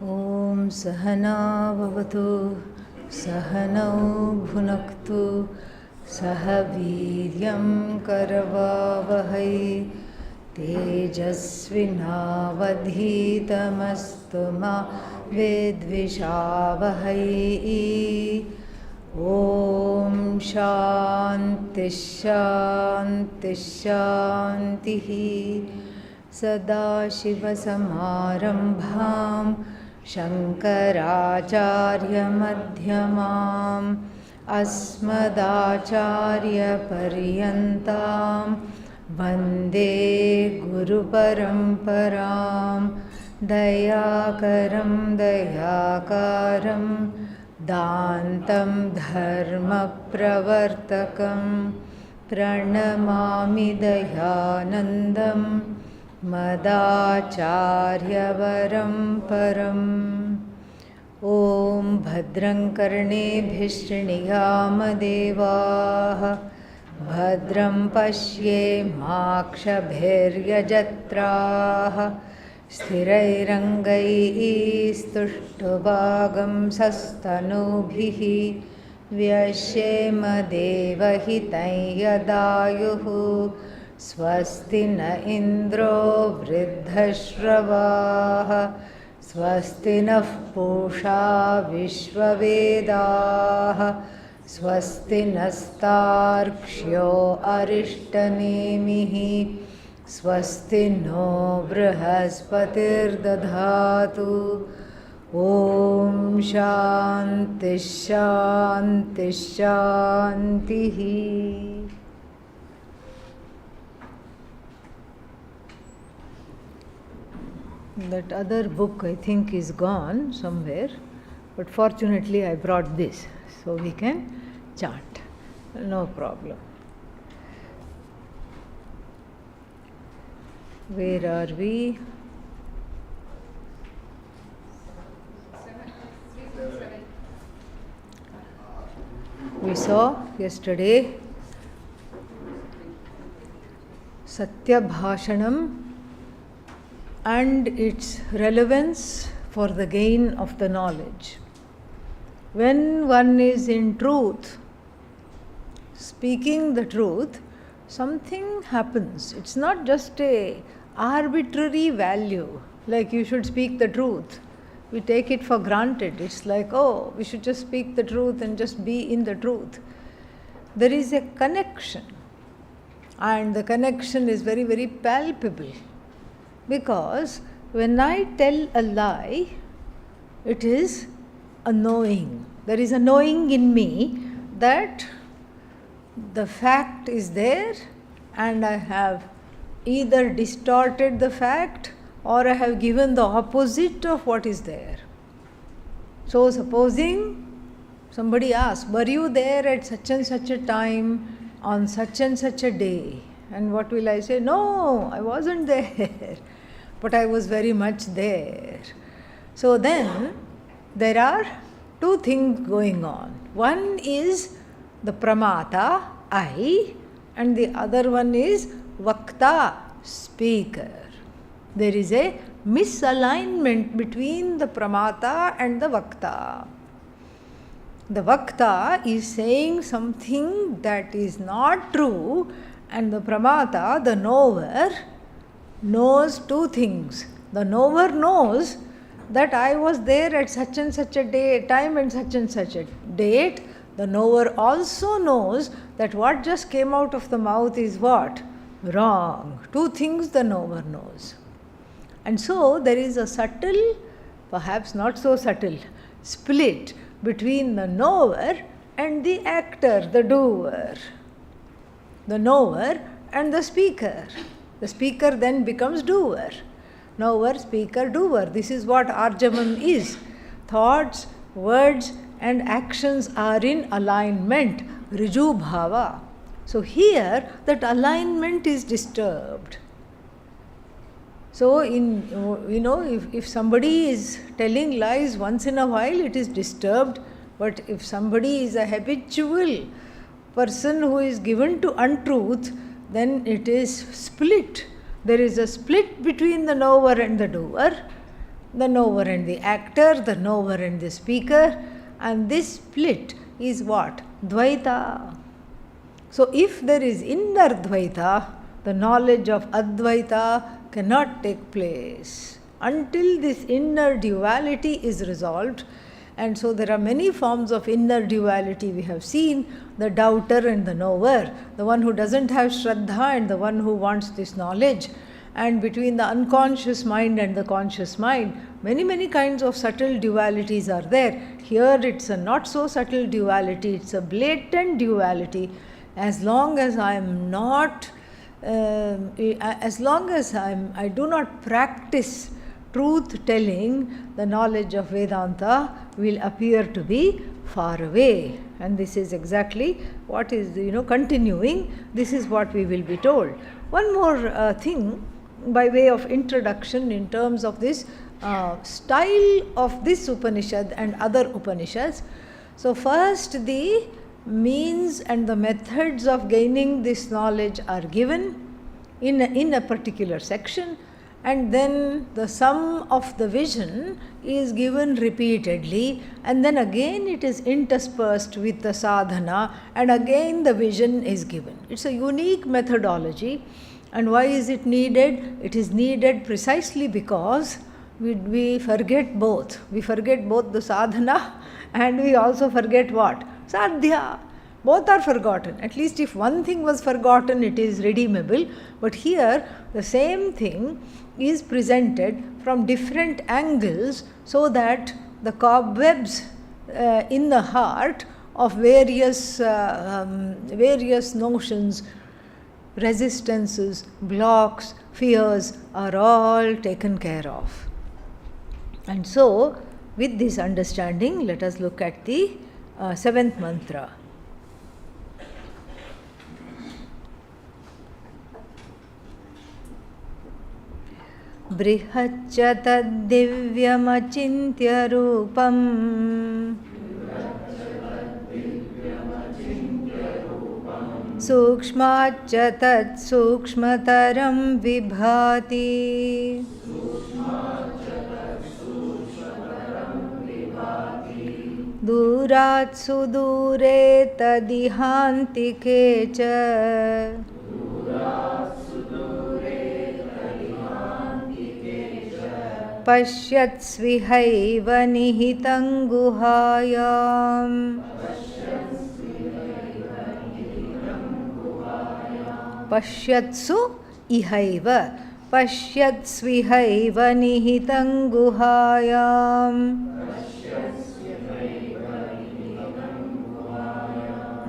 Om Sahana Bhavatu Sahanau Bhunaktu Sahaviryam Karavavahai Tejasvinavadhitamastu ma Vidvishavahai. Om Shanti Shanti Shantihi. Sadashivasamarambham Shankaracharya Madhyamam Asmadacharya Paryantam Vande Guru Paramparam Dayakaram Dayakaram Dantam Dharma Pravartakam Pranamami Dayanandam Madacharya-varam param. Om Bhadram karnebhih shriniyamadevah Bhadram pashyemakshabhiryajtraah Sthirairangaistuštubhagam sastanubhih Vyashyemadevahitai yadayuh Swasti na Indro Vriddhashravah Swasti nah Pusha Vishvavedah Swasti nastarkshyo Arishtanemihi Swasti no Brahaspatir Dadhatu. Om Shanti Shanti Shantihi. That other book I think is gone somewhere, but fortunately I brought this, so we can chant, no problem. Where are we? We saw yesterday Satya Bhashanam and its relevance for the gain of the knowledge. When one is in truth, speaking the truth, something happens. It's not just a arbitrary value, like you should speak the truth. We take it for granted. It's like, oh, we should just speak the truth and just be in the truth. There is a connection, and the connection is very, very palpable. Because when I tell a lie, it is a knowing. There is a knowing in me that the fact is there and I have either distorted the fact or I have given the opposite of what is there. So supposing somebody asks, were you there at such and such a time on such and such a day? And what will I say? No, I wasn't there. But I was very much there. So then, there are two things going on. One is the pramata, I, and the other one is vakta, speaker. There is a misalignment between the pramata and the vakta. The vakta is saying something that is not true, and the pramata, the knower, knows two things. The knower knows that I was there at such and such a day, time and such a date. The knower also knows that what just came out of the mouth is what? Wrong. Two things the knower knows. And so there is a subtle, perhaps not so subtle, split between the knower and the actor, the doer. The knower and the speaker. The speaker then becomes doer. Knower, speaker, doer. This is what Arjavam is. Thoughts, words and actions are in alignment. Riju bhava. So here that alignment is disturbed. So if somebody is telling lies once in a while, it is disturbed. But if somebody is a habitual person who is given to untruth, then it is split. There is a split between the knower and the doer. the knower and the actor, the knower and the speaker, and this split is what? Dvaita. So if there is inner Dvaita, the knowledge of Advaita cannot take place until this inner duality is resolved. And so there are many forms of inner duality we have seen, the doubter and the knower, the one who doesn't have Shraddha and the one who wants this knowledge, and between the unconscious mind and the conscious mind, many kinds of subtle dualities are there. Here it's a not so subtle duality, it's a blatant duality. As long as I am not, as long as I do not practice truth telling, the knowledge of Vedanta will appear to be far away. And this is exactly what is, continuing. This is what we will be told. One more thing by way of introduction in terms of this style of this Upanishad and other Upanishads. So first, the means and the methods of gaining this knowledge are given in a particular section, and then the sum of the vision is given repeatedly, and then again it is interspersed with the sadhana, and again the vision is given. It's a unique methodology. And why is it needed? It is needed precisely because we forget both. We forget both the sadhana and we also forget what? Sadhya. Both are forgotten. At least if one thing was forgotten, it is redeemable. But here, the same thing is presented from different angles so that the cobwebs in the heart of various notions, resistances, blocks, fears are all taken care of. And so, with this understanding, let us look at the seventh mantra. Brihaccha taddivyamachintya rupam Sukshmacha tat sukshmataram vibhati Durat sudure tadihantike cha Pasyatsvihaiva nihitam guhayam Pashyatsu ihaiva Pasyatsvihaiva nihitam guhayam.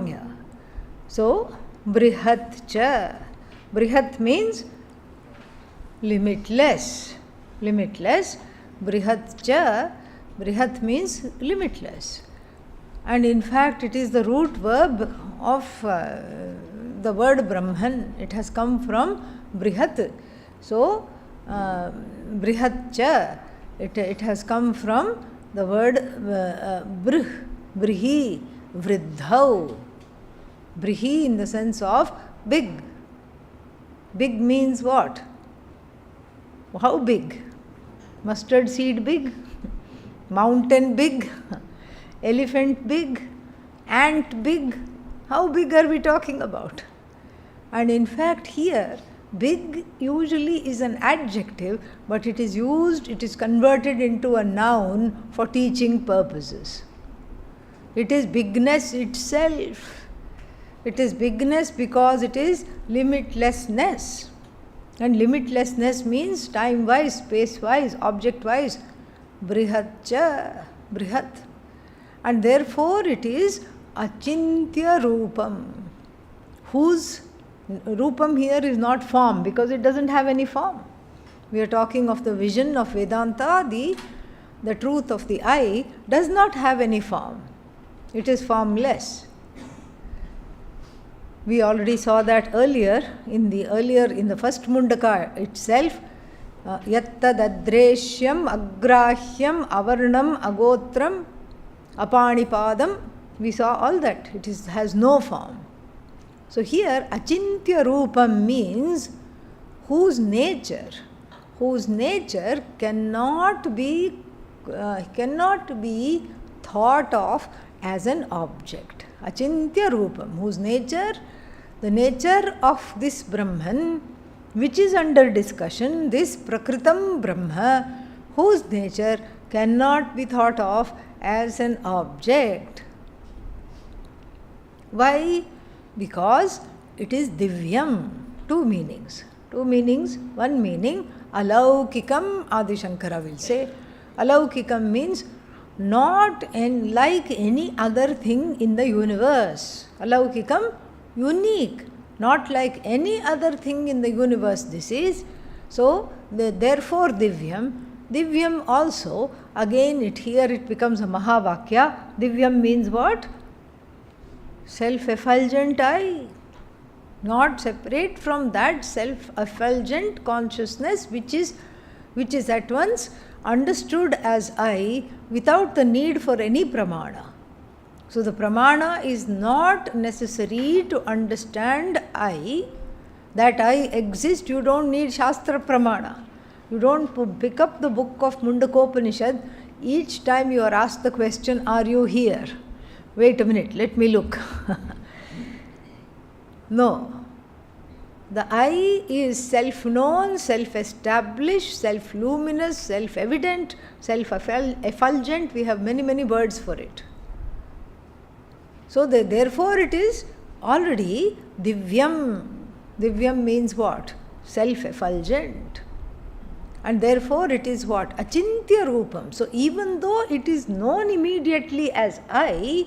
Yeah. So, brihat cha. Brihat means limitless. Limitless. Brihat cha. Brihat means limitless. And in fact, it is the root verb of the word Brahman. It has come from Brihat. So, Brihat cha, it has come from the word Brih, Brihi, Vridhau. Brihi in the sense of big. Big means what? How big? Mustard seed big? Mountain big? Elephant big? Ant big? How big are we talking about? And in fact here, big usually is an adjective, but it is used, it is converted into a noun for teaching purposes. It is bigness itself. It is bigness because it is limitlessness. And limitlessness means time-wise, space-wise, object-wise. Brihat cha, brihat. And therefore it is achintya rupam, whose rupam here is not form because it doesn't have any form. We are talking of the vision of Vedanta, the truth of the I does not have any form. It is formless. We already saw that earlier in the first Mundaka itself. Yattadadreshyam agrahyam avarnam agotram apanipadam. We saw all that. It has no form. So here achintya rupam means whose nature, whose nature cannot be thought of as an object. Achintya Rupam, whose nature, the nature of this Brahman, which is under discussion, this Prakritam Brahma, whose nature cannot be thought of as an object. Why? Because it is Divyam. Two meanings. One meaning, Alaukikam, Adi Shankara will say. Alaukikam means not like any other thing in the universe. Alaukikam, unique. Not like any other thing in the universe this is. So, therefore Divyam. Divyam also, again here it becomes a Mahavakya. Divyam means what? Self-effulgent I. Not separate from that self-effulgent consciousness which is at once understood as I without the need for any pramana. So the pramana is not necessary to understand I. That I exist, you don't need Shastra pramana. You don't pick up the book of Mundakopanishad each time you are asked the question, are you here? Wait a minute, let me look. No. The I is self-known, self-established, self-luminous, self-evident, self-effulgent. We have many words for it. So therefore it is already Divyam. Divyam means what? Self-effulgent. And therefore it is what? Achintya Rupam. So even though it is known immediately as I,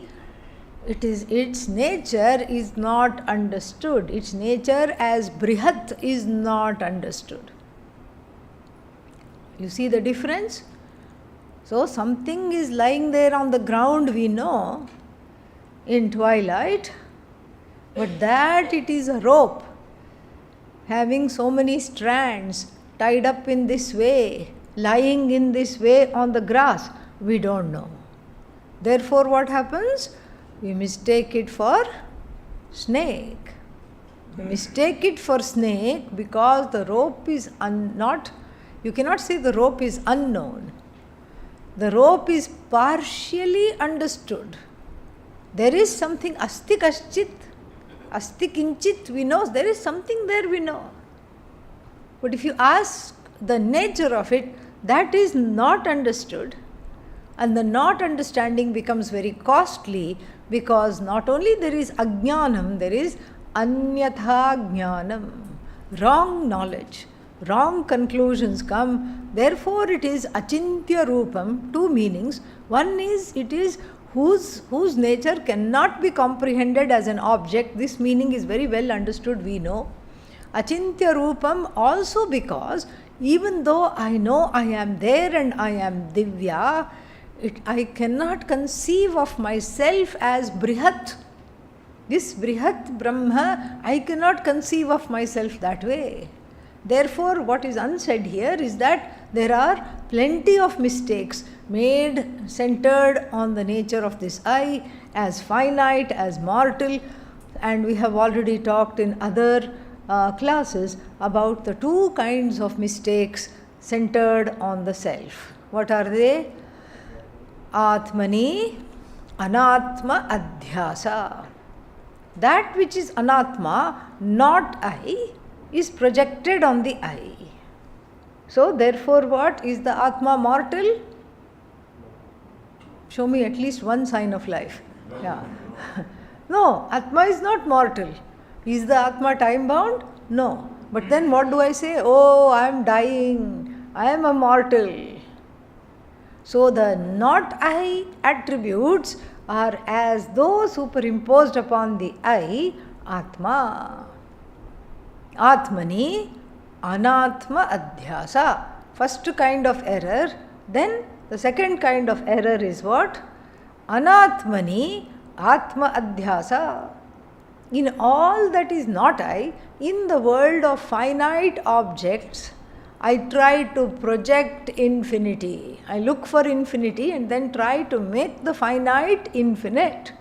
its nature is not understood. Its nature as Brihat is not understood. You see the difference? So something is lying there on the ground, we know, in twilight, but that it is a rope having so many strands tied up in this way, lying in this way on the grass, we don't know. Therefore what happens? We mistake it for snake. We mistake it for snake because the rope is you cannot say the rope is unknown. The rope is partially understood. There is something asti kaschit, asti kinchit, we know there is something there, we know. But if you ask the nature of it, that is not understood. And the not understanding becomes very costly because not only there is ajnanam, there is anyatha jnanam, wrong knowledge, wrong conclusions come. Therefore it is achintya rupam, two meanings. One is it is whose nature cannot be comprehended as an object. This meaning is very well understood, we know. Achintya rupam also because even though I know I am there and I am Divya, I cannot conceive of myself as Brihat. This Brihat Brahma, I cannot conceive of myself that way. Therefore, what is unsaid here is that there are plenty of mistakes made centered on the nature of this I as finite, as mortal, and we have already talked in other classes about the two kinds of mistakes centered on the self. What are they? Atmani, Anatma Adhyasa. That which is Anatma, not I, is projected on the I. So therefore what? Is the Atma mortal? Show me at least one sign of life. Yeah. No, Atma is not mortal. Is the Atma time bound? No. But then what do I say? Oh, I am dying. I am a mortal. So the not I attributes are as though superimposed upon the I, Atma. Atmani, Anatma Adhyasa. First kind of error. Then the second kind of error is what? Anatmani, Atma Adhyasa. In all that is not I, in the world of finite objects, I try to project infinity. I look for infinity and then try to make the finite infinite.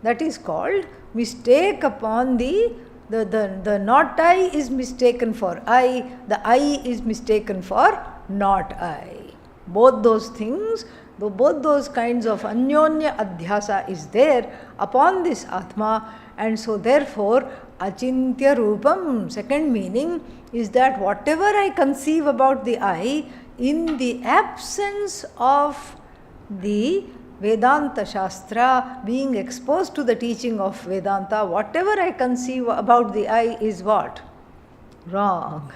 That is called mistake upon the The not I is mistaken for I, the I is mistaken for not I. Both those things, both those kinds of anyonya adhyasa is there upon this Atma, and so therefore achintya rupam, second meaning is that whatever I conceive about the I, in the absence of the Vedanta Shastra, being exposed to the teaching of Vedanta, whatever I conceive about the I is what? Wrong.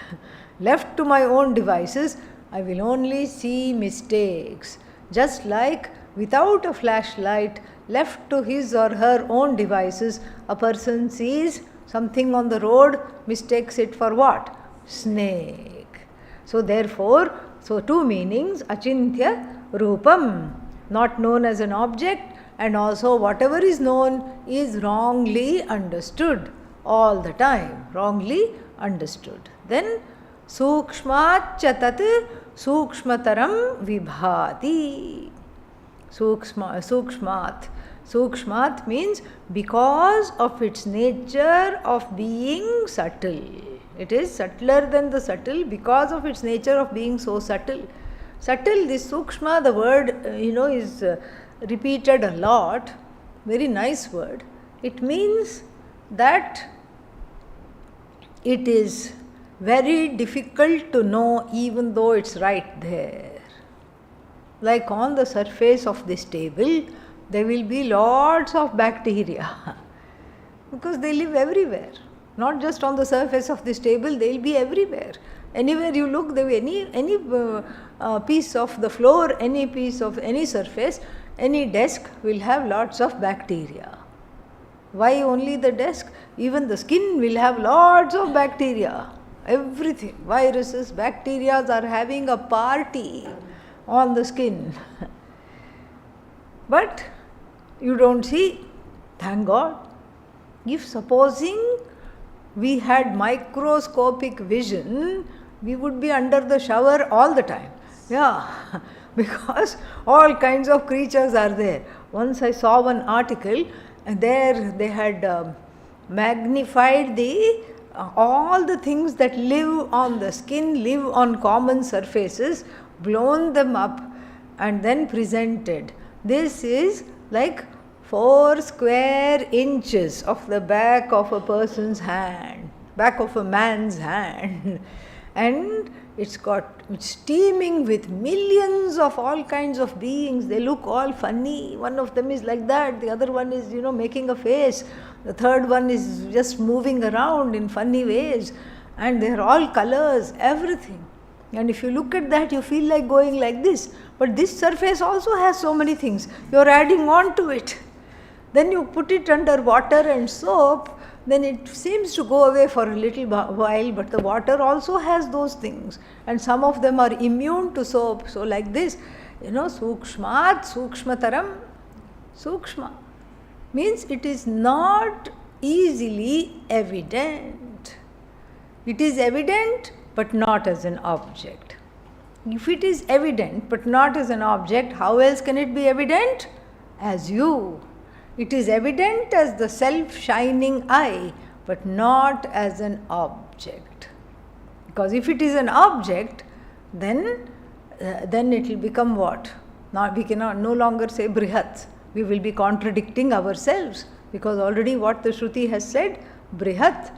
Left to my own devices, I will only see mistakes. Just like without a flashlight, left to his or her own devices, a person sees something on the road, mistakes it for what? Snake. So therefore, two meanings, achintya rupam, not known as an object, and also whatever is known is wrongly understood all the time, wrongly understood. Then sukshmat chatat sukshmataram vibhati. Sukshmat means because of its nature of being subtle. It is subtler than the subtle because of its nature of being so subtle. Subtle, this sukshma, the word, is repeated a lot. Very nice word. It means that it is very difficult to know even though it's right there. Like on the surface of this table, there will be lots of bacteria because they live everywhere. Not just on the surface of this table, they will be everywhere. Anywhere you look, there will be any piece of the floor, any piece of any surface, any desk will have lots of bacteria. Why only the desk? Even the skin will have lots of bacteria. Everything, viruses, bacteria are having a party on the skin. But you don't see, thank God. If supposing we had microscopic vision, we would be under the shower all the time. Yeah, because all kinds of creatures are there. Once I saw one article, and there they had magnified all the things that live on the skin, live on common surfaces, blown them up and then presented. This is like 4 square inches of the back of a person's hand, back of a man's hand. And it's teeming with millions of all kinds of beings. They look all funny. One of them is like that. The other one is, making a face. The third one is just moving around in funny ways. And they're all colors, everything. And if you look at that, you feel like going like this. But this surface also has so many things. You're adding on to it. Then you put it under water and soap, then it seems to go away for a little while, but the water also has those things. And some of them are immune to soap. So like this, sukshmat, sukshmataram, sukshma means it is not easily evident. It is evident, but not as an object. If it is evident, but not as an object, how else can it be evident? As you. It is evident as the self-shining I, but not as an object. Because if it is an object, then it will become what? Now we cannot no longer say brihat. We will be contradicting ourselves, because already what the Shruti has said, brihat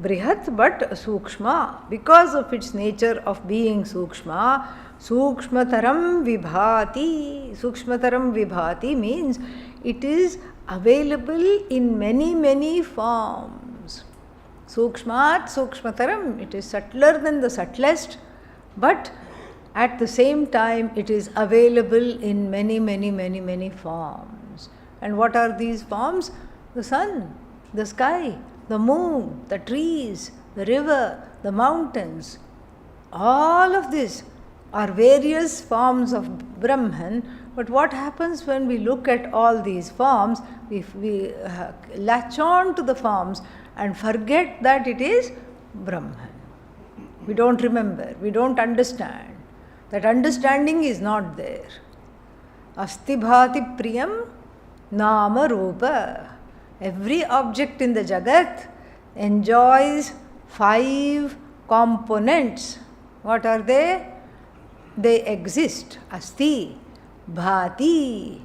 but sukshma, because of its nature of being sukshma, sukshmataram vibhati means it is available in many, many forms. Sukshmat, sukshmataram, it is subtler than the subtlest, but at the same time it is available in many, many, many, many forms. And what are these forms? The sun, the sky, the moon, the trees, the river, the mountains. All of this are various forms of Brahman. But what happens when we look at all these forms, if we latch on to the forms and forget that it is Brahman? We don't remember, we don't understand. That understanding is not there. Asti bhati priyam nama rupa. Every object in the Jagat, enjoys 5 components. What are they? They exist. Asti, bhati.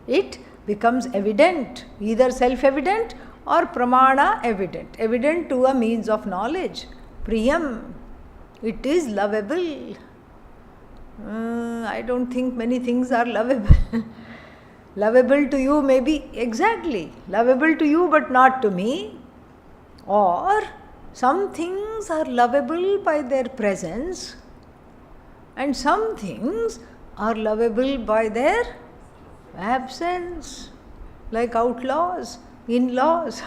It becomes evident, either self-evident or pramana evident. Evident to a means of knowledge. Priyam. It is lovable. I don't think many things are lovable. Lovable to you maybe, exactly. Lovable to you but not to me. Or some things are lovable by their presence and some things are lovable by their absence. Like outlaws, in-laws.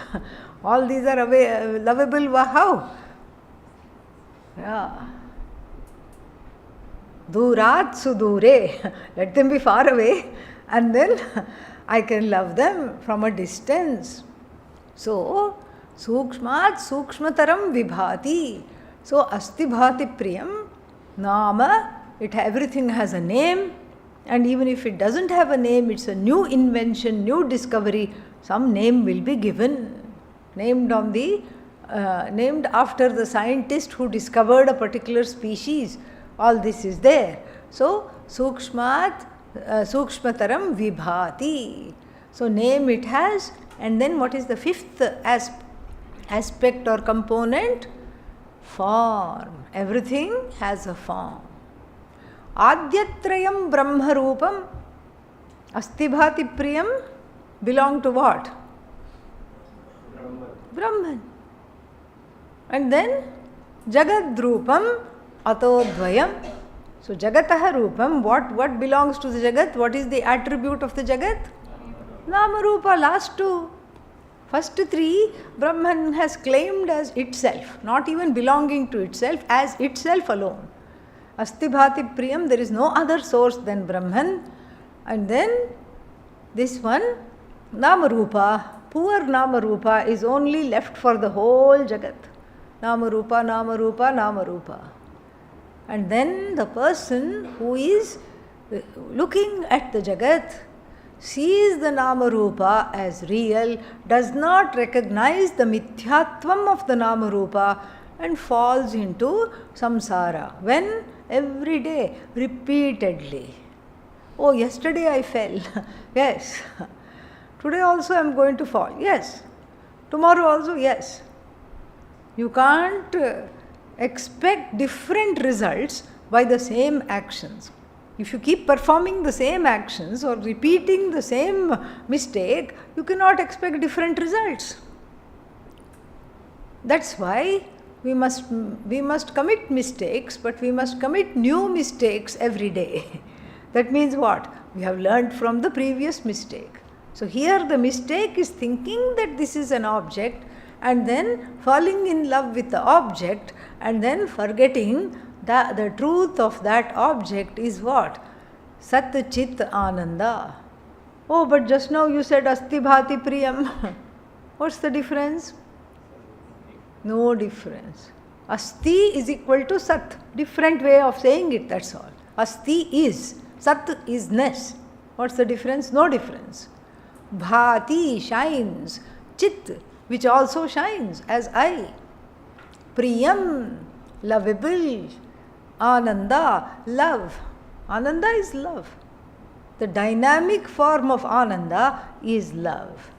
All these are lovable. How? Yeah. Durat sudure. Let them be far away and then I can love them from a distance. So, sukshmat sukshmataram vibhati. So, asti bhati priyam. Nama, everything has a name. And even if it doesn't have a name, it's a new invention, new discovery. Some name will be given. Named after the scientist who discovered a particular species. All this is there. So, sukshmataram vibhati. So, name it has. And then what is the fifth aspect or component? Form. Everything has a form. Adyatrayam brahma roopam. Asti bhati priyam belong to what? Brahman. And then Jagad Rupam Atodvayam. So Jagataha Rupam, what belongs to the Jagat? What is the attribute of the Jagat? Nama Rupa, last two. First three, Brahman has claimed as itself, not even belonging to itself, as itself alone. Asti Bhati Priyam, there is no other source than Brahman. And then this one, Nama Rupa, poor Nama Rupa is only left for the whole Jagat. Nama Rupa, Nama Rupa, Nama Rupa. And then the person who is looking at the Jagat sees the Nama Rupa as real, does not recognize the mithyatvam of the Nama Rupa and falls into samsara. When? Every day, repeatedly. Oh, yesterday I fell. Yes. Today also I am going to fall. Yes. Tomorrow also, yes. You can't expect different results by the same actions. If you keep performing the same actions or repeating the same mistake, you cannot expect different results. That's why we must commit mistakes, but we must commit new mistakes every day. That means what? We have learned from the previous mistake. So here the mistake is thinking that this is an object and then falling in love with the object and then forgetting that the truth of that object is what? Sat Chit Ananda. Oh, but just now you said Asti Bhati Priyam. What's the difference? No difference. Asti is equal to Sat. Different way of saying it, that's all. Asti is. Sat is ness. What's the difference? No difference. Bhati shines. Chit, which also shines as I. Priyam, lovable. Ananda, love. Ananda is love. The dynamic form of Ananda is love.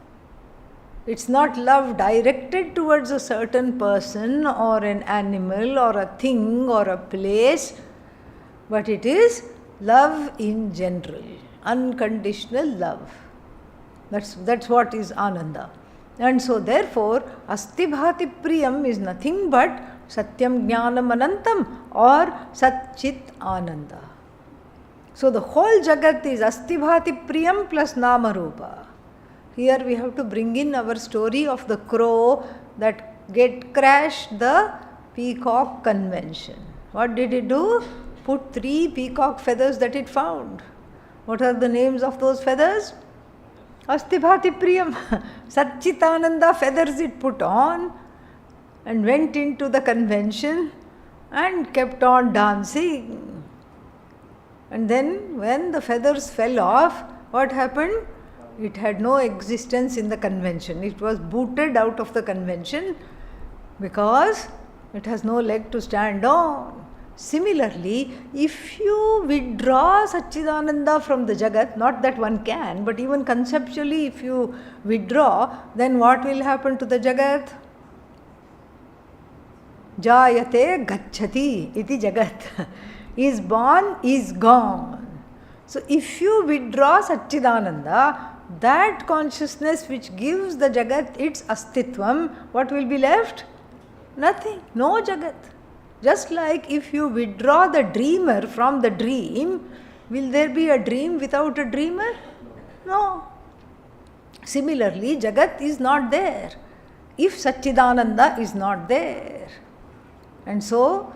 It's not love directed towards a certain person or an animal or a thing or a place, but it is love in general, unconditional love. That's what is Ananda. And so therefore, Asti Bhati Priyam is nothing but Satyam Jnanam Anantam or Sat Chit Ananda. So the whole Jagat is Asti Bhati Priyam plus Nama Rupa. Here we have to bring in our story of the crow that crashed the peacock convention. What did it do? Put 3 peacock feathers that it found. What are the names of those feathers? Asti Bhati Priyam. Satchitananda feathers it put on and went into the convention and kept on dancing. And then when the feathers fell off, what happened? It had no existence in the convention. It was booted out of the convention because it has no leg to stand on. Similarly, if you withdraw Satchidananda from the Jagat, not that one can, but even conceptually if you withdraw, then what will happen to the Jagat? Jayate gacchati iti Jagat. Is born, is gone. So if you withdraw Satchidananda, that consciousness which gives the Jagat its astitvam, what will be left? Nothing, no Jagat. Just like if you withdraw the dreamer from the dream, will there be a dream without a dreamer? No. Similarly, Jagat is not there if Satchidananda is not there. And so,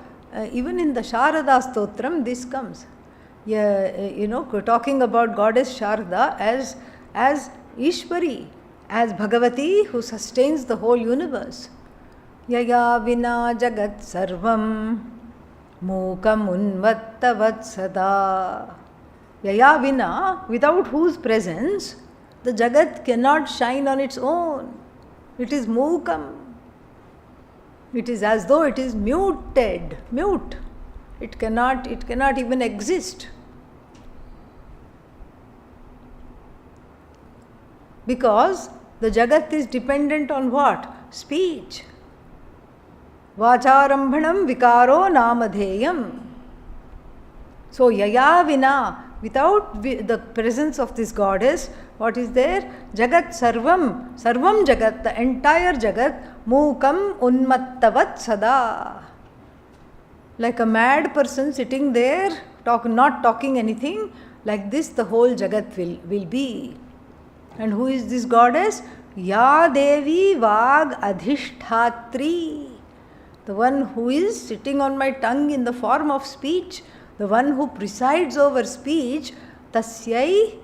even in the Sharada Stotram, this comes. Talking about Goddess Sharada as Ishwari, as Bhagavati who sustains the whole universe. Yaya vina jagat sarvam mukam unvattavat sada. Yaya vina, without whose presence the Jagat cannot shine on its own. It is mukam. It is as though it is mute. It cannot even exist. Because the Jagat is dependent on what? Speech. Vacharambhanam vikaro namadheyam. So yaya vina, without the presence of this goddess, what is there? Jagat sarvam jagat, the entire Jagat, mukam unmattavat sada. Like a mad person sitting there, not talking anything, like this the whole Jagat will be. And who is this goddess? Ya Devi Vag Adhishthatri. The one who is sitting on my tongue in the form of speech, the one who presides over speech, Tasyai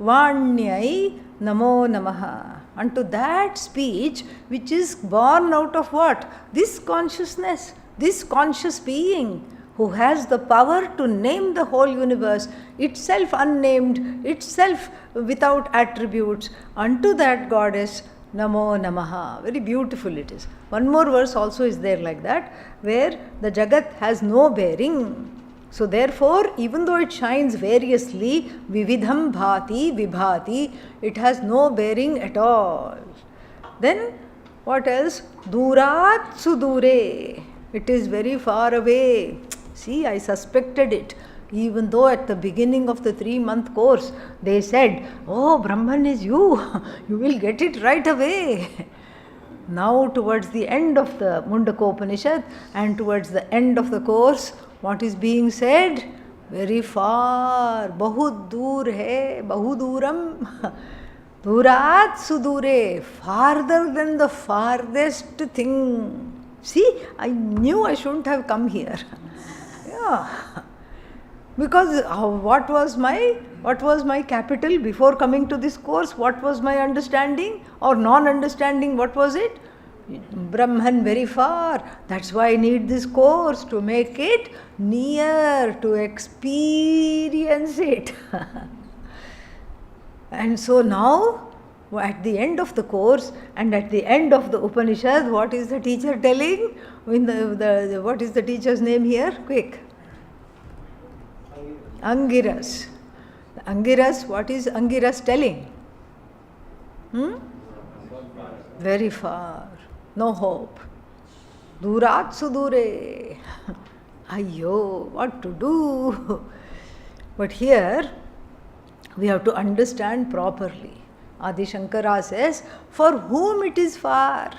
Vanyai Namo Namaha. Unto that speech which is born out of what? This consciousness, this conscious being who has the power to name the whole universe, itself unnamed, itself without attributes. Unto that goddess, Namo Namaha. Very beautiful it is. One more verse also is there like that, where the Jagat has no bearing. So therefore, even though it shines variously, Vividham Bhati Vibhati, it has no bearing at all. Then, what else? Durat Sudure. It is very far away. See, I suspected it. Even though at the beginning of the 3-month course, they said, oh, Brahman is you. You will get it right away. Now, towards the end of the Mundakopanishad and towards the end of the course, what is being said? Very far. Bahut dur hai, bahuduram. Durat sudure. Farther than the farthest thing. See, I knew I shouldn't have come here. Yeah. Because what was my capital before coming to this course? What was my understanding or non-understanding? What was it? Brahman very far. That's why I need this course, to make it near, to experience it. And so now, at the end of the course and at the end of the Upanishad, what is the teacher telling? What is the teacher's name here? Quick. Angiras. Angiras, what is Angiras telling? Very far. No hope. Durat sudure. Ayyo, what to do? But here, we have to understand properly. Adi Shankara says, for whom it is far.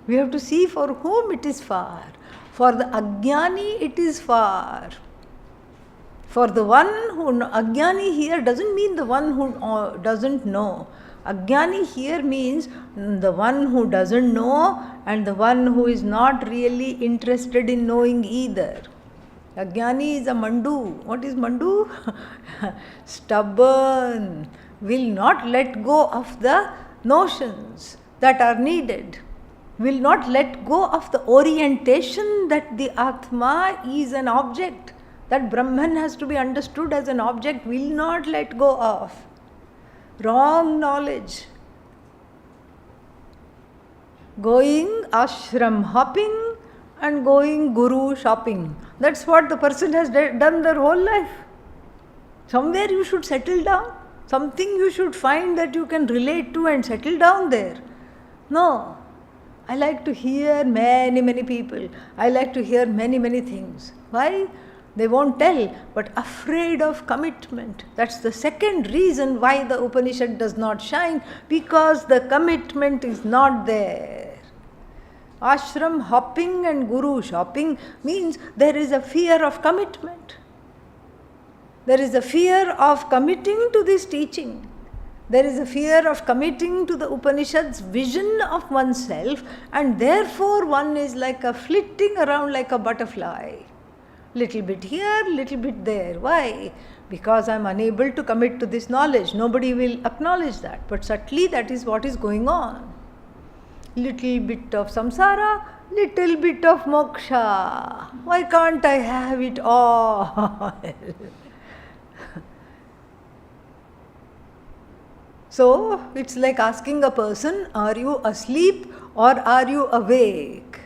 We have to see for whom it is far. For the Ajnani, it is far. For the one who, Ajnani here doesn't mean the one who doesn't know. Ajnani here means the one who doesn't know and the one who is not really interested in knowing either. Ajnani is a mandu. What is mandu? Stubborn. Will not let go of the notions that are needed. Will not let go of the orientation that the Atma is an object. That Brahman has to be understood as an object, will not let go of. Wrong knowledge. going ashram hopping and going guru shopping. That's what the person has done their whole life. Somewhere you should settle down. Something you should find that you can relate to and settle down there. No. I like to hear many people. I like to hear many things. Why? They won't tell, but afraid of commitment. That's the second reason why the Upanishad does not shine, because the commitment is not there. Ashram hopping and guru shopping means there is a fear of commitment. There is a fear of committing to this teaching. There is a fear of committing to the Upanishad's vision of oneself, and therefore one is like a flitting around like a butterfly. Little bit here, little bit there. Why? Because I am unable to commit to this knowledge. Nobody will acknowledge that. But subtly that is what is going on. Little bit of samsara, little bit of moksha. Why can't I have it all? So, it's like asking a person, are you asleep or are you awake?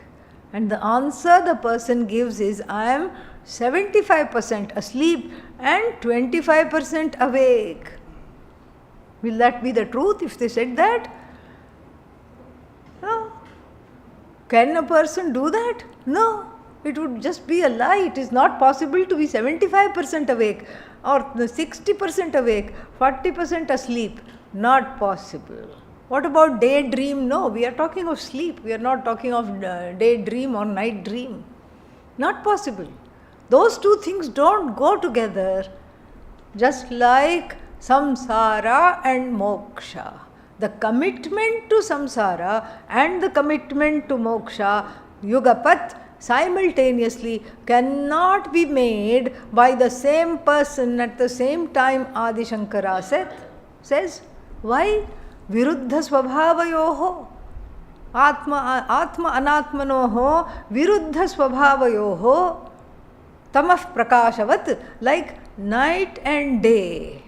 And the answer the person gives is, I am 75% asleep and 25% awake. Will that be the truth if they said that? No. Can a person do that? No. It would just be a lie. It is not possible to be 75% awake or 60% awake, 40% asleep. Not possible. What about daydream? No, we are talking of sleep. We are not talking of daydream or night dream. Not possible. Those two things don't go together. Just like samsara and moksha. The commitment to samsara and the commitment to moksha, yugapat, simultaneously cannot be made by the same person at the same time, Adi Shankara says. Why? Viruddha svabhavayoho. Atma anatmanoho viruddha svabhavayoho tamah prakashavat, like night and day.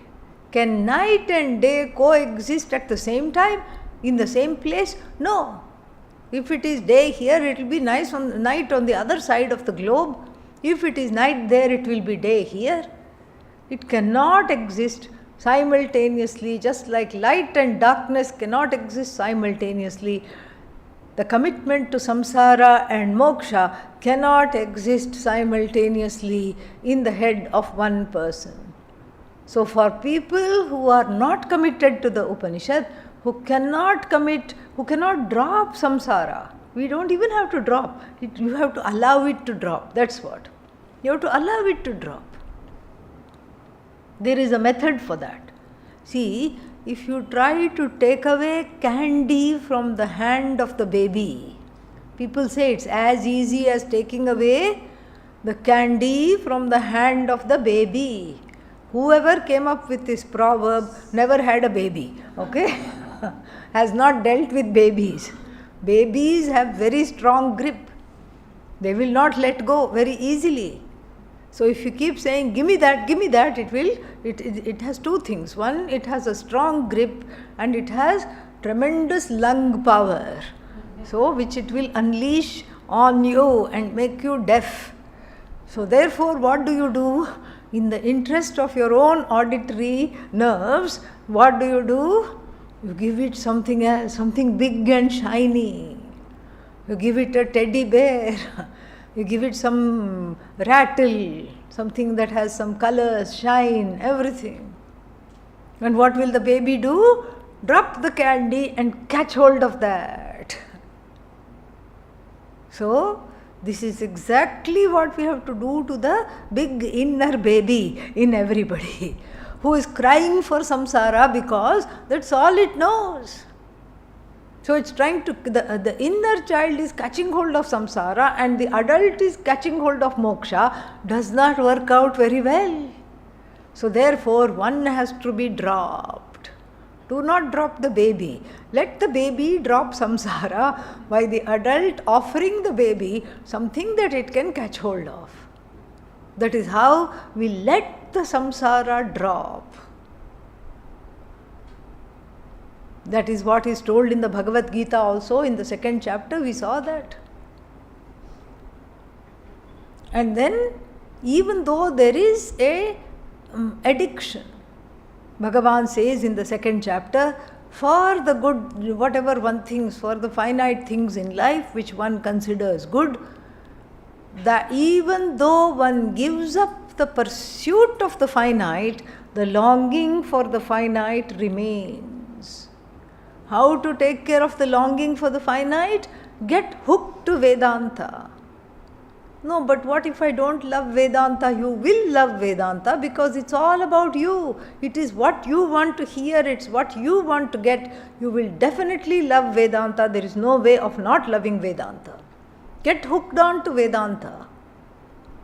Can night and day coexist at the same time, in the same place? No. If it is day here, it will be night on the other side of the globe. If it is night there, it will be day here. It cannot exist simultaneously, just like light and darkness cannot exist simultaneously. The commitment to samsara and moksha cannot exist simultaneously in the head of one person. So for people who are not committed to the Upanishad, who cannot drop samsara, we don't even have to drop it, you have to allow it to drop. That's what. You have to allow it to drop. There is a method for that. See, if you try to take away candy from the hand of the baby, people say it's as easy as taking away the candy from the hand of the baby. Whoever came up with this proverb never had a baby, okay? Has not dealt with babies. Babies have very strong grip. They will not let go very easily. So if you keep saying, give me that, it has two things. One, it has a strong grip and it has tremendous lung power. So which it will unleash on you and make you deaf. So therefore, what do? In the interest of your own auditory nerves, what do? You give it something else, something big and shiny. You give it a teddy bear. You give it some rattle, something that has some colors, shine, everything. And what will the baby do? Drop the candy and catch hold of that. So, this is exactly what we have to do to the big inner baby in everybody, who is crying for samsara because that's all it knows. So it's trying to, the inner child is catching hold of samsara and the adult is catching hold of moksha, does not work out very well. So therefore one has to be dropped. Do not drop the baby. Let the baby drop samsara by the adult offering the baby something that it can catch hold of. That is how we let the samsara drop. That is what is told in the Bhagavad Gita also. In the 2nd chapter we saw that. And then, even though there is a addiction, Bhagavan says in the 2nd chapter, for the good, whatever one thinks, for the finite things in life which one considers good, that even though one gives up the pursuit of the finite, the longing for the finite remains. How to take care of the longing for the finite? Get hooked to Vedanta. No, but what if I don't love Vedanta? You will love Vedanta because it's all about you. It is what you want to hear, it's what you want to get. You will definitely love Vedanta. There is no way of not loving Vedanta. Get hooked on to Vedanta.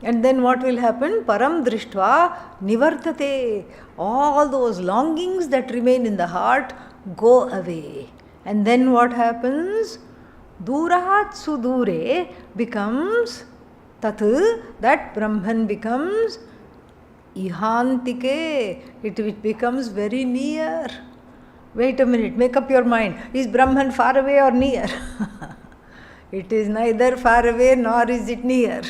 And then what will happen? Param drishtva nivartate. All those longings that remain in the heart go away. And then what happens? Durat sudure becomes tat, that Brahman becomes ihantike. It becomes very near. Wait a minute, make up your mind. Is Brahman far away or near? It is neither far away nor is it near.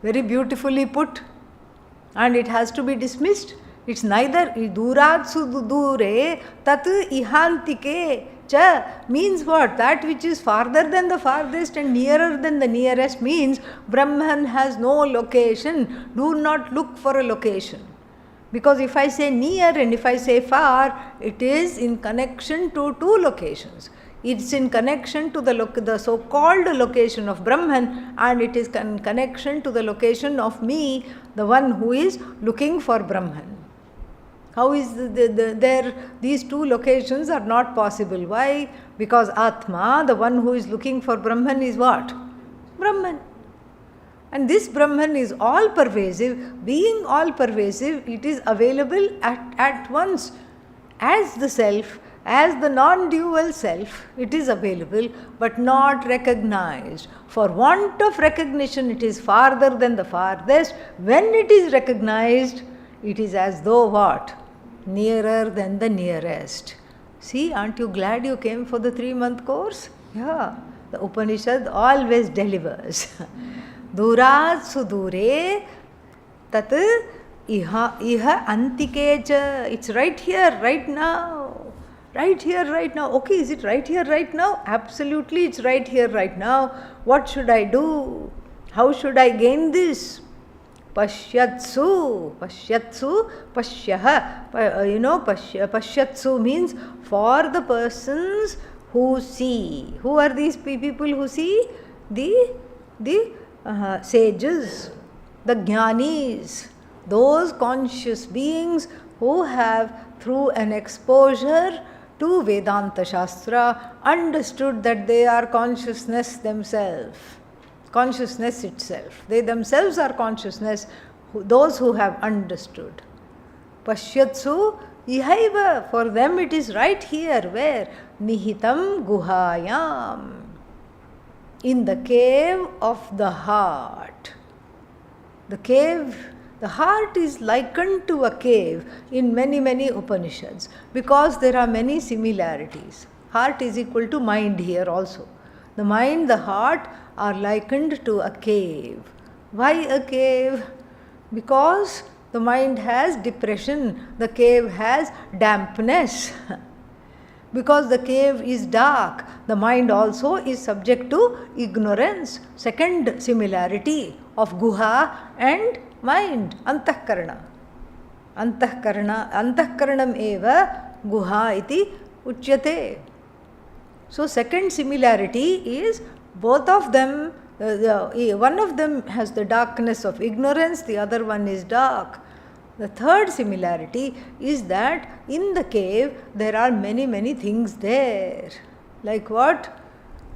Very beautifully put. And it has to be dismissed. It's neither durat sudure tat ihantike cha means what? That which is farther than the farthest and nearer than the nearest means Brahman has no location. Do not look for a location. Because if I say near and if I say far, it is in connection to two locations. It's in connection to the so-called location of Brahman, and it is in connection to the location of me, the one who is looking for Brahman. How is there? These two locations are not possible. Why? Because Atma, the one who is looking for Brahman, is what? Brahman. And this Brahman is all pervasive. Being all pervasive, it is available at once as the self, as the non-dual self. It is available but not recognized. For want of recognition, it is farther than the farthest. When it is recognized, it is as though what? Nearer than the nearest. See, aren't you glad you came for the 3-month course? Yeah, the Upanishad always delivers. Durat sudure tat iha antikecha. It's right here, right now. Right here, right now. Okay, is it right here, right now? Absolutely, it's right here, right now. What should I do? How should I gain this? Pashyatsu, pashyaha. Pashyatsu means for the persons who see. Who are these people who see? The sages, the jnanis, those conscious beings who have, through an exposure to Vedanta Shastra, understood that they are consciousness themselves. Consciousness itself. They themselves are consciousness, those who have understood. Pashyatsu ihaiva. For them it is right here. Where? Nihitam guhayam. In the cave of the heart. The cave, the heart is likened to a cave in many Upanishads because there are many similarities. Heart is equal to mind here also. The mind, the heart are likened to a cave. Why a cave? Because the mind has depression, the cave has dampness. Because the cave is dark, the mind also is subject to ignorance. Second similarity of guha and mind, antahkarana. Antahkaranam eva guha iti uchyate. So second similarity is both of them, one of them has the darkness of ignorance, the other one is dark. The third similarity is that in the cave there are many things there. Like what?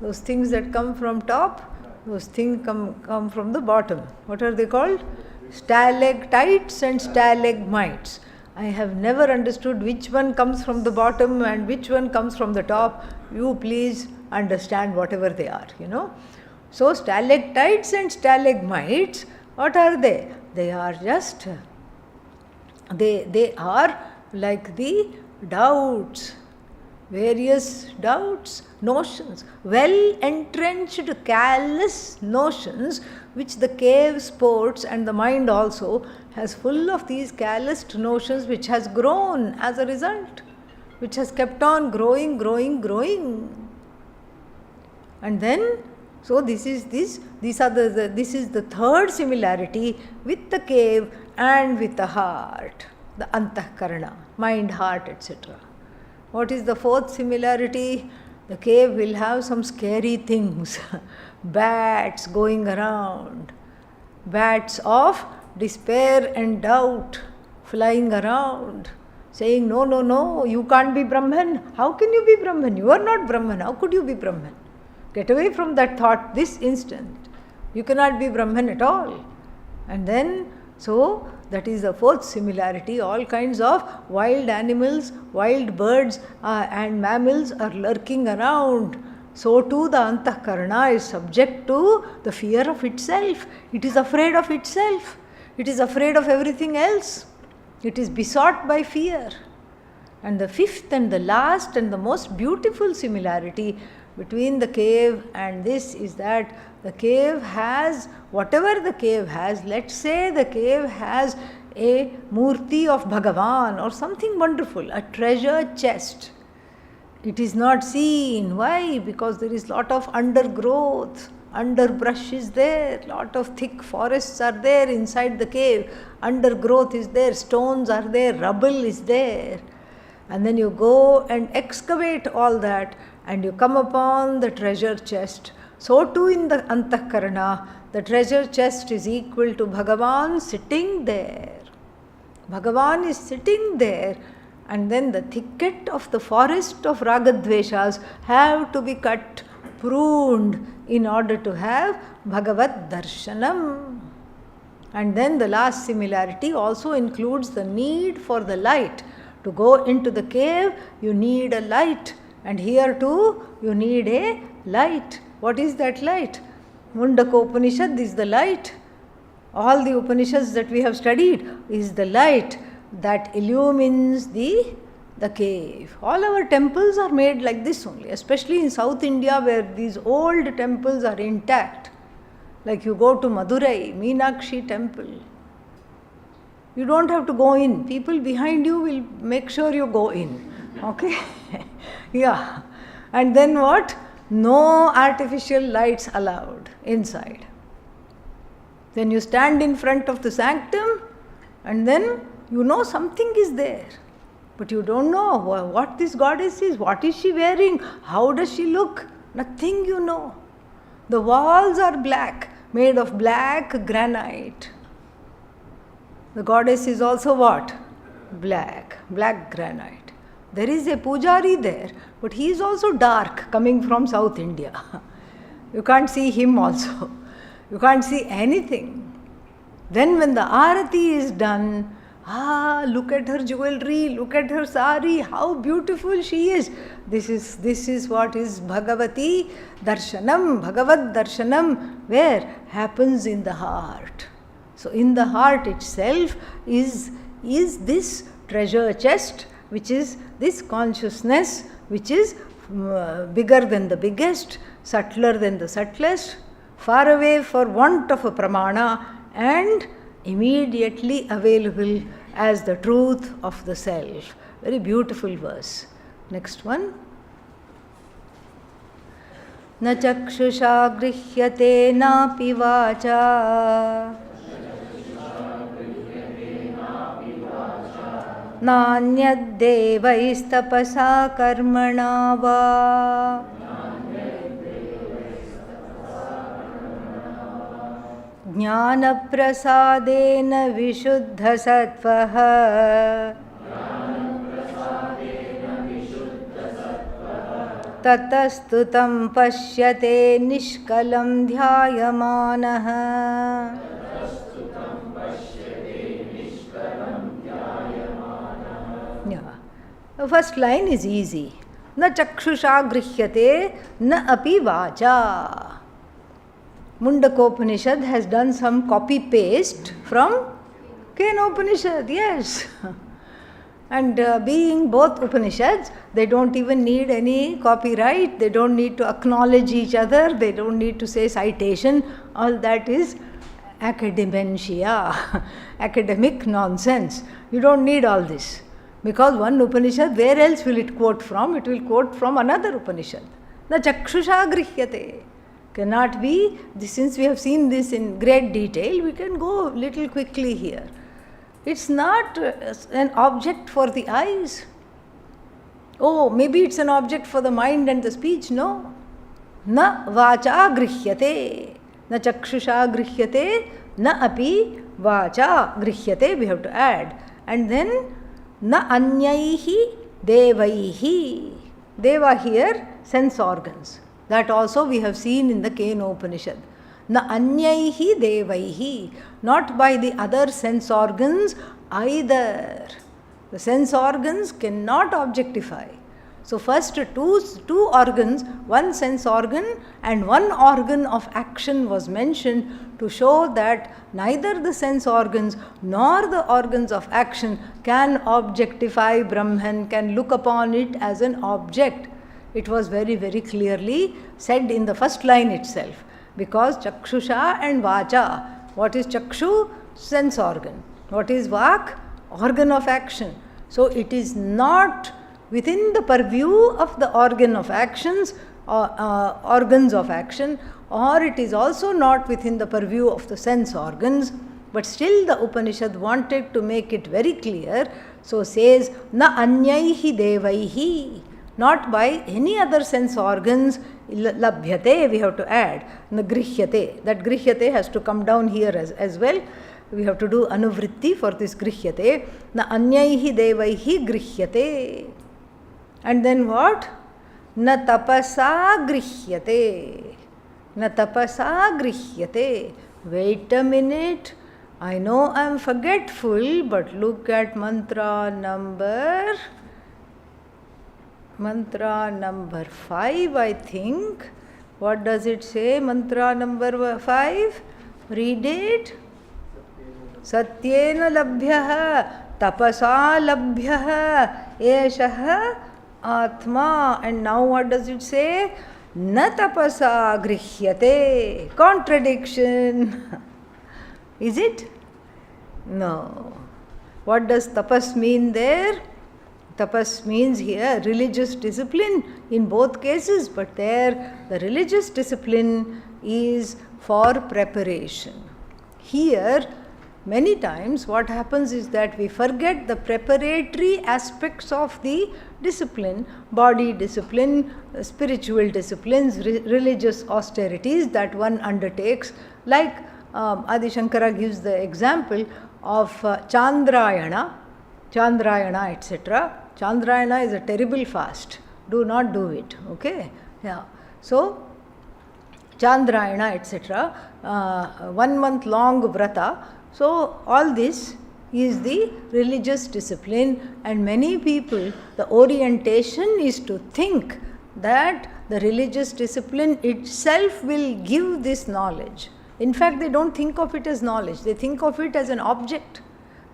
Those things that come from top, those things come from the bottom. What are they called? Stalactites and stalagmites. I have never understood which one comes from the bottom and which one comes from the top. You please understand whatever they are, So stalactites and stalagmites, what are they? They are just, they are like the doubts. various doubts, notions, well-entrenched, callous notions, which the cave sports, and the mind also has full of these calloused notions, which has grown as a result, which has kept on growing. And then, so this is the third similarity with the cave and with the heart, the antahkarana, mind, heart, etc. What is the fourth similarity? The cave will have some scary things, bats going around, bats of despair and doubt flying around, saying, no, you can't be Brahman. How can you be Brahman? You are not Brahman. How could you be Brahman? Get away from that thought this instant. You cannot be Brahman at all. And then, so that is the fourth similarity. All kinds of wild animals, wild birds and mammals are lurking around. So too the antahkarana is subject to the fear of itself. It is afraid of itself. It is afraid of everything else. It is besought by fear. And the fifth and the last and the most beautiful similarity between the cave and this is that the cave has, whatever the cave has, let's say the cave has a murti of Bhagavan or something wonderful, a treasure chest. It is not seen. Why? Because there is lot of undergrowth, underbrush is there, lot of thick forests are there inside the cave, undergrowth is there, stones are there, rubble is there. And then you go and excavate all that and you come upon the treasure chest. So too in the antahkarana, the treasure chest is equal to Bhagavan sitting there. Bhagavan is sitting there, and then the thicket of the forest of ragadveshas have to be cut, pruned in order to have Bhagavad Darshanam. And then the last similarity also includes the need for the light. To go into the cave, you need a light. And here too, you need a light. What is that light? Mundakopanishad is the light. All the Upanishads that we have studied is the light that illumines the cave. All our temples are made like this only, especially in South India where these old temples are intact. Like you go to Madurai, Meenakshi temple. You don't have to go in. People behind you will make sure you go in. Okay? Yeah. And then what? No artificial lights allowed inside. Then you stand in front of the sanctum and then you know something is there. But you don't know what this goddess is, what is she wearing, how does she look, nothing you know. The walls are black, made of black granite. The goddess is also what? Black granite. There is a pujari there, but he is also dark, coming from South India. You can't see him also. You can't see anything. Then when the arati is done, look at her jewelry, look at her sari, how beautiful she is. This is what is Bhagavati Darshanam, Bhagavad Darshanam, where happens in the heart. So in the heart itself is this treasure chest, which is this consciousness, which is bigger than the biggest, subtler than the subtlest, far away for want of a pramana, and immediately available as the truth of the self. Very beautiful verse. Next one. Na chakshusha grihyate napi vacha nanyaddevaistapasa karmana va Jnana-prasadena vishuddha-sattvaha tatastutam pashyate nishkalam dhyayamanaha. Yeah. The first line is easy. Na chakshusha grihyate na api vacha. Mundakopanishad has done some copy-paste from Kenopanishad, yes. And being both Upanishads, they don't even need any copyright, they don't need to acknowledge each other, they don't need to say citation. All that is academia, academic nonsense. You don't need all this. Because one Upanishad, where else will it quote from? It will quote from another Upanishad. Na chakshusha grihyate. Cannot be, since we have seen this in great detail, we can go little quickly here. It's not an object for the eyes. Oh, maybe it's an object for the mind and the speech. No. Na vacha grihyate. Na chakshusha grihyate. Na api vacha grihyate. We have to add. And then na anyaihi devaihi. Deva here, sense organs. That also we have seen in the Kena Upanishad. Na anyaihi devaihi. Not by the other sense organs either. The sense organs cannot objectify. So first two organs, one sense organ and one organ of action was mentioned to show that neither the sense organs nor the organs of action can objectify Brahman, can look upon it as an object. It was very, very clearly said in the first line itself. Because chakshusha and vacha. What is chakshu? Sense organ. What is vak? Organ of action. So it is not within the purview of the organ of actions or organs of action, or it is also not within the purview of the sense organs, but still the Upanishad wanted to make it very clear. So says, na anyaihi devaihi. Not by any other sense organs labhyate, we have to add, na grihyate. That grihyate has to come down here as well. We have to do anuvritti for this grihyate. Na anyaihi devaihi grihyate. And then what? Na tapasa grihyate. Na tapasa grihyate. Wait a minute. I know I am forgetful, but look at mantra number 5, I think. What does it say? Mantra number 5. Read it. Satyena labhyah tapasa labhyah eshaha atma. And now what does it say? Na tapasa grihyate. Contradiction. Is it? No. What does tapas mean there? Tapas means here religious discipline in both cases, but there the religious discipline is for preparation. Here, many times what happens is that we forget the preparatory aspects of the discipline, body discipline, spiritual disciplines, religious austerities that one undertakes. Like Adi Shankara gives the example of Chandrayana, etc. Chandrayana is a terrible fast. Do not do it. Okay? Yeah. So, Chandrayana, etc. 1 month long vrata. So, all this is the religious discipline, and many people, the orientation is to think that the religious discipline itself will give this knowledge. In fact, they don't think of it as knowledge, they think of it as an object.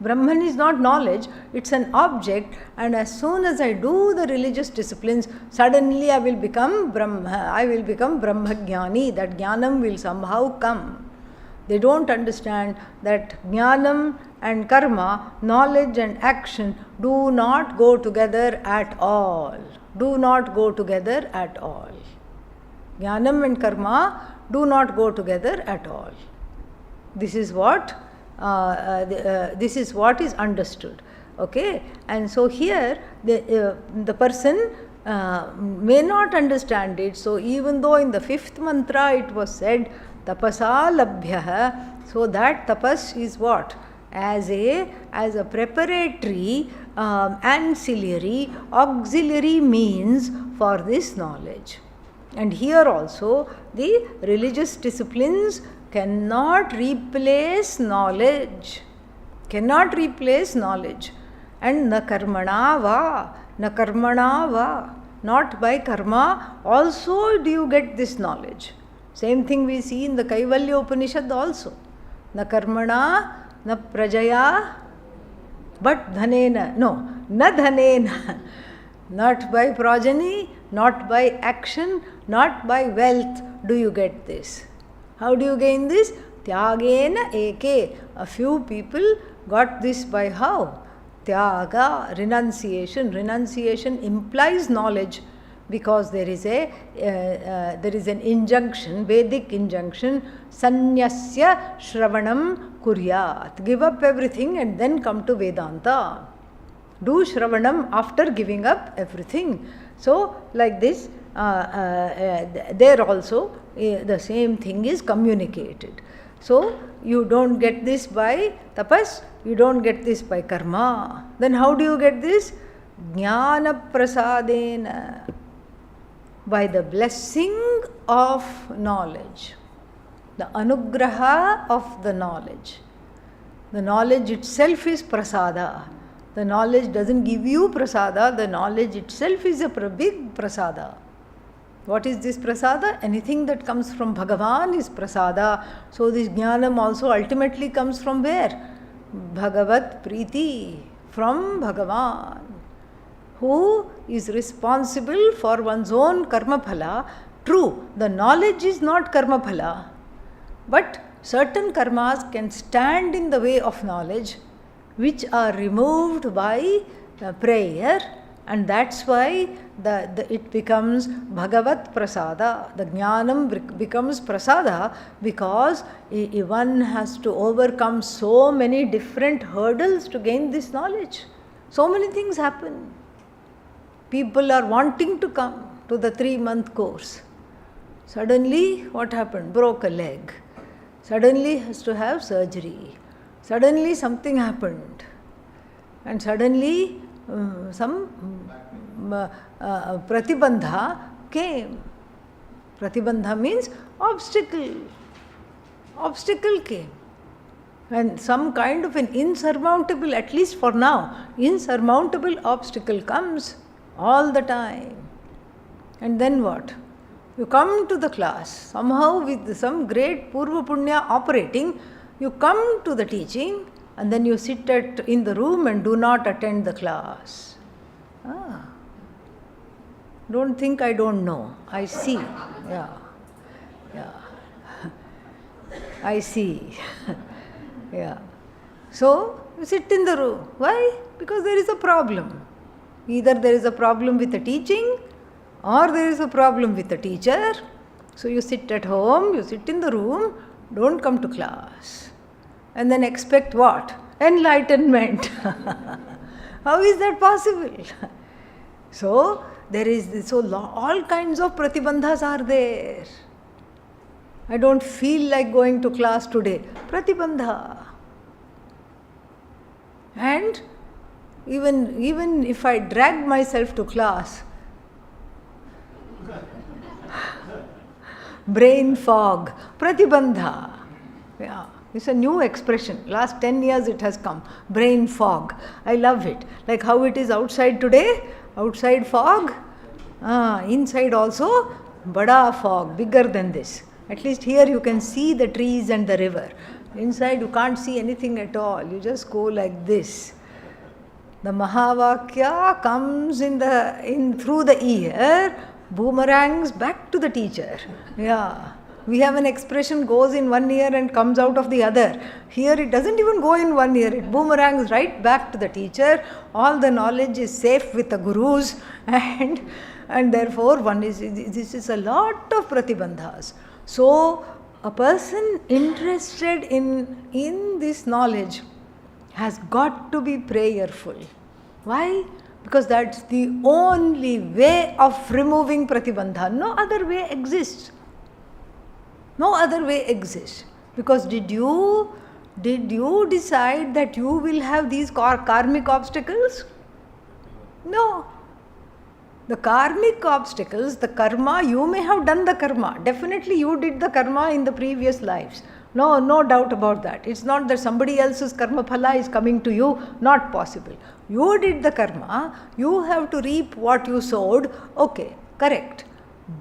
Brahman is not knowledge, it's an object, and as soon as I do the religious disciplines, suddenly I will become Brahma, I will become Brahmagyani, that Jnanam will somehow come. They don't understand that Jnanam and Karma, knowledge and action, do not go together at all. Do not go together at all. Jnanam and Karma do not go together at all. This is what is understood. Okay, and so here the person may not understand it. So even though in the 5th mantra it was said tapasa labhyah, so that tapas is what? As a preparatory, ancillary, auxiliary means for this knowledge. And here also the religious disciplines cannot replace knowledge. Cannot replace knowledge. And na karmana va, na karmana va. Not by karma also do you get this knowledge. Same thing we see in the Kaivalya Upanishad also. Na karmana, na prajaya, but dhanena. No, na dhanena. Not by progeny, not by action, not by wealth do you get this. How do you gain this? Tyagena eke. A few people got this by how? Tyaga, renunciation. Renunciation implies knowledge, because there is an injunction, Vedic injunction, sanyasya shravanam kuryat. Give up everything and then come to Vedanta. Do shravanam after giving up everything. So, like this, there also the same thing is communicated. So, you don't get this by tapas, you don't get this by karma. Then how do you get this? Jnana prasadena. By the blessing of knowledge, the anugraha of the knowledge. The knowledge itself is prasada. The knowledge doesn't give you prasada, the knowledge itself is a big prasada. What is this prasada? Anything that comes from Bhagavan is prasada. So this jnanam also ultimately comes from where? Bhagavat Priti, from Bhagavan, who is responsible for one's own karma phala. True, the knowledge is not karma phala, but certain karmas can stand in the way of knowledge, which are removed by prayer, and that's why it becomes Bhagavat Prasada. The Jnanam becomes Prasada because one has to overcome so many different hurdles to gain this knowledge. So many things happen. People are wanting to come to the 3-month course. Suddenly, what happened? Broke a leg. Suddenly has to have surgery. Suddenly something happened. And suddenly some pratibandha came. Pratibandha means obstacle. Obstacle came. And some kind of an insurmountable, at least for now, insurmountable obstacle comes all the time. And then what? You come to the class, somehow with some great Purva Punya operating, you come to the teaching and then you sit in the room and do not attend the class. Don't think I don't know. I see. Yeah. I see. Yeah. So, you sit in the room. Why? Because there is a problem. Either there is a problem with the teaching or there is a problem with the teacher. So you sit at home, you sit in the room, don't come to class. And then expect what? Enlightenment. How is that possible? So there is all kinds of pratibandhas are there. I don't feel like going to class today. Pratibandha. And even if I drag myself to class, brain fog, pratibandha. Yeah, it's a new expression. Last 10 years it has come. Brain fog. I love it. Like how it is outside today, outside fog, inside also bada fog, bigger than this. At least here you can see the trees and the river. Inside you can't see anything at all. You just go like this. The Mahavakya comes in through the ear, boomerangs back to the teacher. Yeah. We have an expression, goes in one ear and comes out of the other. Here it doesn't even go in one ear, it boomerangs right back to the teacher. All the knowledge is safe with the gurus, and therefore this is a lot of pratibandhas. So a person interested in this knowledge has got to be prayerful. Why? Because that's the only way of removing pratibandha. No other way exists. No other way exists. Because did you decide that you will have these karmic obstacles? No. The karmic obstacles, the karma, you may have done the karma. Definitely you did the karma in the previous lives. No doubt about that. It's not that somebody else's karma phala is coming to you. Not possible. You did the karma. You have to reap what you sowed. Okay, correct.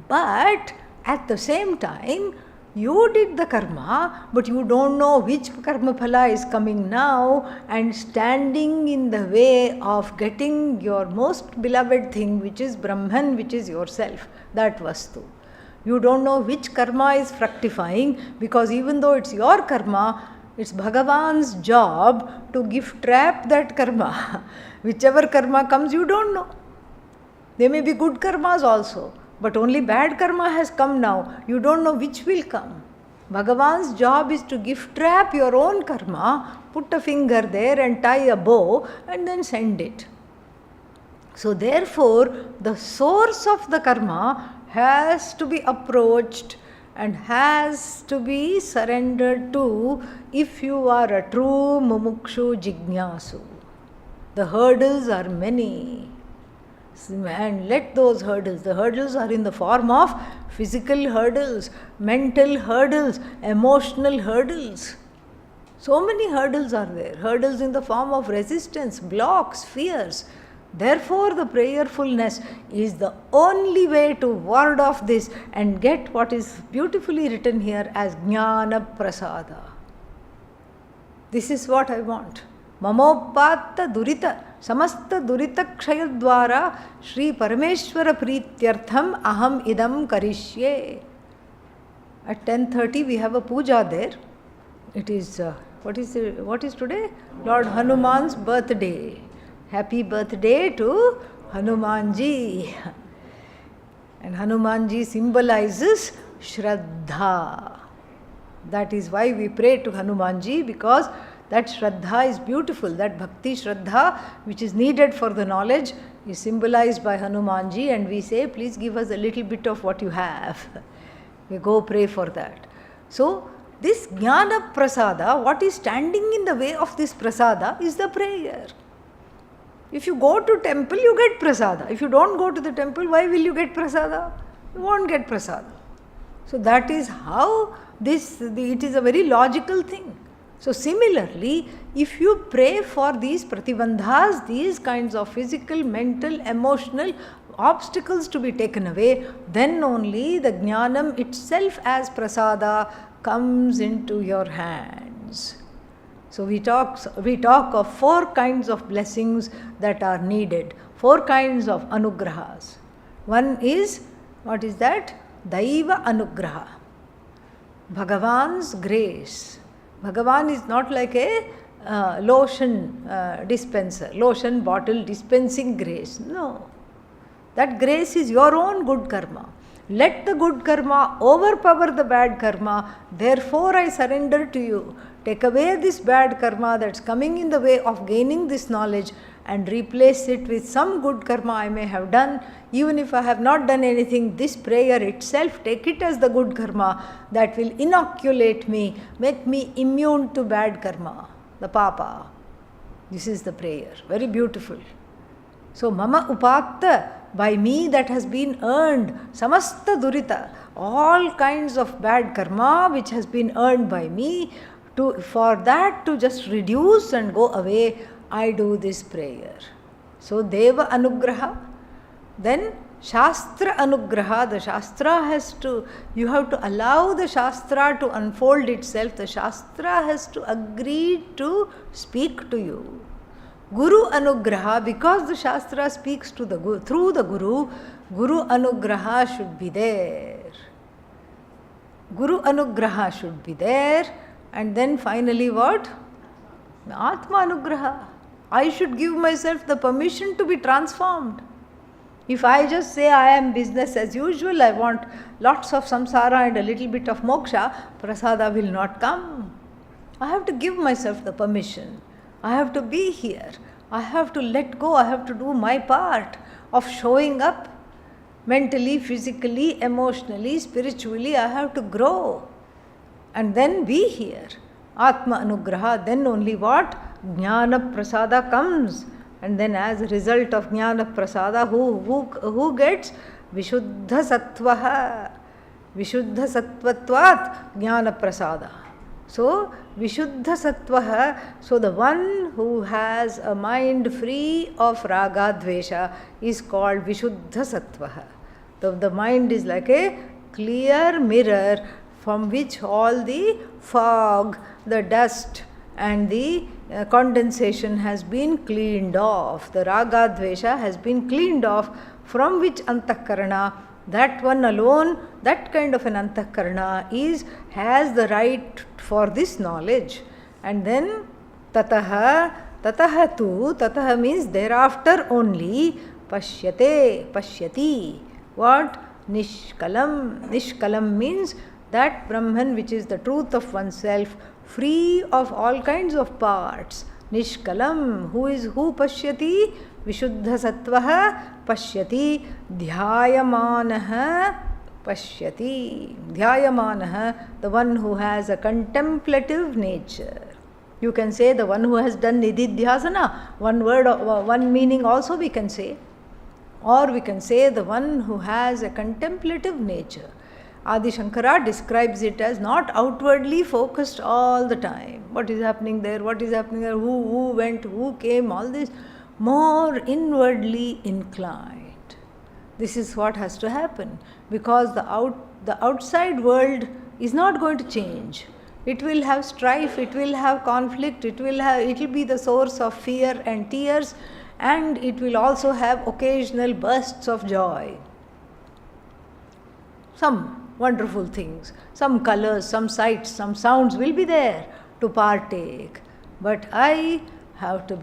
But at the same time, You did the karma, but you don't know which karma phala is coming now and standing in the way of getting your most beloved thing, which is Brahman, which is yourself, that vastu. You don't know which karma is fructifying, because even though it's your karma, it's Bhagavan's job to gift wrap that karma. Whichever karma comes, you don't know. There may be good karmas also, but only bad karma has come now. You don't know which will come. Bhagavan's job is to gift wrap your own karma, put a finger there and tie a bow and then send it. So therefore, the source of the karma has to be approached and has to be surrendered to if you are a true mumukshu jignasu. The hurdles are many. And let those hurdles, the hurdles are in the form of physical hurdles, mental hurdles, emotional hurdles. So many hurdles are there. Hurdles in the form of resistance, blocks, fears. Therefore, the prayerfulness is the only way to ward off this and get what is beautifully written here as Jnana Prasada. This is what I want. Mamopatta Durita, Samasta Durita Kshayadvara, Shri Parameshwara Prityartham Aham Idam Karishye. At 10:30 we have a puja there. It is, what is today? Lord Hanuman's birthday. Happy birthday to Hanumanji. And Hanumanji symbolizes Shraddha. That is why we pray to Hanumanji, because that Shraddha is beautiful. That Bhakti Shraddha, which is needed for the knowledge, is symbolized by Hanumanji, and we say, please give us a little bit of what you have. We go pray for that. So, this Jnana Prasada, what is standing in the way of this Prasada is the prayer. If you go to temple, you get prasada. If you don't go to the temple, why will you get prasada? You won't get prasada. So that is how it is a very logical thing. So similarly, if you pray for these pratibandhas, these kinds of physical, mental, emotional obstacles to be taken away, then only the jnanam itself as prasada comes into your hands. So we talk of 4 kinds of blessings that are needed, 4 kinds of anugrahas. One is, what is that? Daiva anugraha. Bhagavan's grace. Bhagavan is not like a lotion dispenser, lotion bottle dispensing grace. No. That grace is your own good karma. Let the good karma overpower the bad karma. Therefore, I surrender to you. Take away this bad karma that's coming in the way of gaining this knowledge and replace it with some good karma I may have done. Even if I have not done anything, this prayer itself, take it as the good karma that will inoculate me, make me immune to bad karma, the papa. This is the prayer. Very beautiful. So, mama upatta, by me that has been earned, samasta durita, all kinds of bad karma which has been earned by me, for that to just reduce and go away, I do this prayer. So, Deva Anugraha, then Shastra Anugraha, the Shastra has to, you have to allow the Shastra to unfold itself, the Shastra has to agree to speak to you. Guru Anugraha, because the Shastra speaks to the Guru, through the Guru, Guru Anugraha should be there. Guru Anugraha should be there. And then finally what? Atma Anugraha. I should give myself the permission to be transformed. If I just say I am business as usual, I want lots of samsara and a little bit of moksha, prasada will not come. I have to give myself the permission. I have to be here. I have to let go. I have to do my part of showing up mentally, physically, emotionally, spiritually. I have to grow. And then be here. Atma Anugraha, then only what? Jnana Prasada comes. And then as a result of Jnana Prasada, who gets? Vishuddha Sattvaha. Vishuddha Sattvatvat Jnana Prasada. So, Vishuddha Sattvaha, so the one who has a mind free of Raga Dvesha is called Vishuddha Sattvaha. The mind is like a clear mirror, from which all the fog, the dust, and the condensation has been cleaned off. The raga dvesha has been cleaned off, from which antakarana, that one alone, that kind of an antakarana has the right for this knowledge. And then tataha, tataha tu, tataha means thereafter only, pashyati. What? Nishkalam. Nishkalam means that Brahman which is the truth of oneself, free of all kinds of parts. Nishkalam. Who pashyati? Vishuddha sattvaha pashyati. Dhyayamanaha pashyati. Dhyayamanaha, the one who has a contemplative nature. You can say the one who has done nididhyasana. One word, one meaning also we can say. Or we can say the one who has a contemplative nature. Adi Shankara describes it as not outwardly focused all the time. What is happening there? What is happening there? Who went? Who came? All this. More inwardly inclined. This is what has to happen, because the outside world is not going to change. It will have strife, it will have conflict, it will be the source of fear and tears, and it will also have occasional bursts of joy. Some wonderful things, some colors, some sights, some sounds will be there to partake. But I have to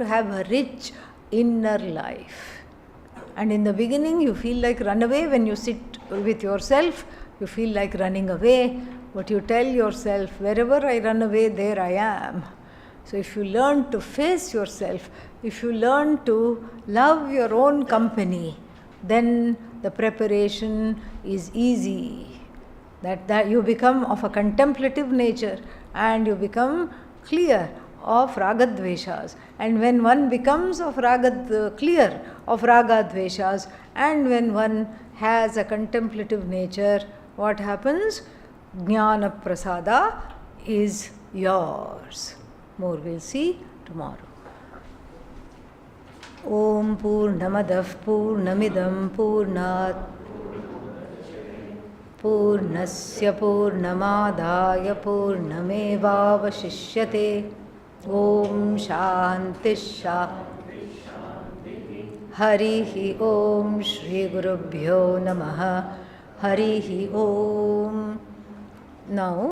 have a rich inner life. And in the beginning you feel like run away. When you sit with yourself, you feel like running away. But you tell yourself, wherever I run away, there I am. So if you learn to face yourself, if you learn to love your own company, then the preparation is easy. That you become of a contemplative nature, and you become clear of ragadveshas. And when one becomes clear of ragadveshas, and when one has a contemplative nature, what happens? Jnana prasada is yours. More we'll see tomorrow. Om Purnamadav Purnamidam Purnat Purnasya Purnamadaya Purnamevavashishyate. Om Shanti Harihi Om Shri Gurubhyo Namaha. Harihi Om. Now